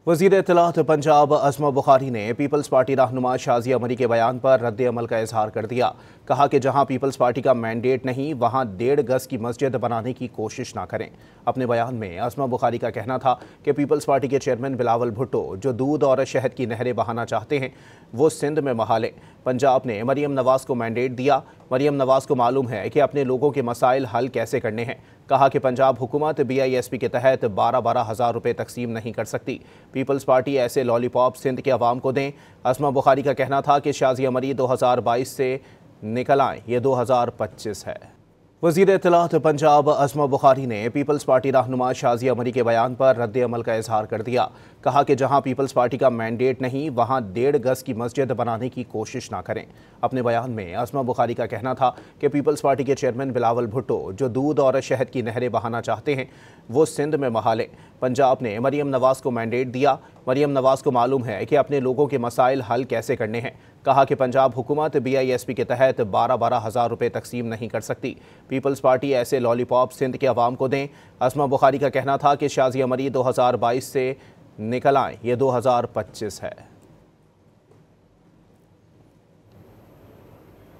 वज़ीर इत्तलात पंजाब असमा बुखारी ने peoples party रहनुमा शाज़िया मरी के बयान पर रद्द अमल का इजहार कर दिया। कहा कि जहां पीपल्स पार्टी का मैंडेट नहीं वहां 1.5 गज की मस्जिद बनाने की कोशिश ना करें। अपने बयान में असमा बुखारी का कहना था कि पीपल्स पार्टी के चेयरमैन बिलावल भुट्टो जो दूध और शहद की नहरें बहाना चाहते हैं वो सिंध में बहा लें। पंजाब ने मरियम नवाज को मैंडेट दिया। मरियम नवाज को मालूम है कि अपने लोगों के मसाइल हल कैसे करने हैं। कहा कि पंजाब हुकूमत BISP के तहत 12-12 हज़ार रुपये तकसीम नहीं कर सकती। पीपल्स पार्टी ऐसे लॉलीपॉप सिंध के अवाम को दें। असमा बुखारी का कहना था कि शाज़िया मरी 2022 से निकल आए, ये 2025 है। वज़ीर इत्तलात पंजाब असमा बुखारी ने पीपल्स पार्टी रहनुमा शाज़िया मरी के बयान पर रद्द अमल का इजहार कर दिया। कहा कि जहां पीपल्स पार्टी का मैंडेट नहीं वहां 1.5 गज की मस्जिद बनाने की कोशिश ना करें। अपने बयान में असमा बुखारी का कहना था कि पीपल्स पार्टी के चेयरमैन बिलावल भुट्टो जो दूध और शहद की नहरें बहाना चाहते हैं वो सिंध में बहा लें। पंजाब ने मरियम नवाज को मैंडेट दिया। मरियम नवाज को मालूम है कि अपने लोगों के मसाइल हल कैसे करने हैं। कहा कि पंजाब हुकूमत BISP के तहत 12-12 हज़ार रुपये तकसीम नहीं कर सकती। पीपल्स पार्टी ऐसे लॉलीपॉप सिंध के अवाम को दें। असमा बुखारी का कहना था कि शाज़िया मरी 2022 से निकल आए, ये 2025 है।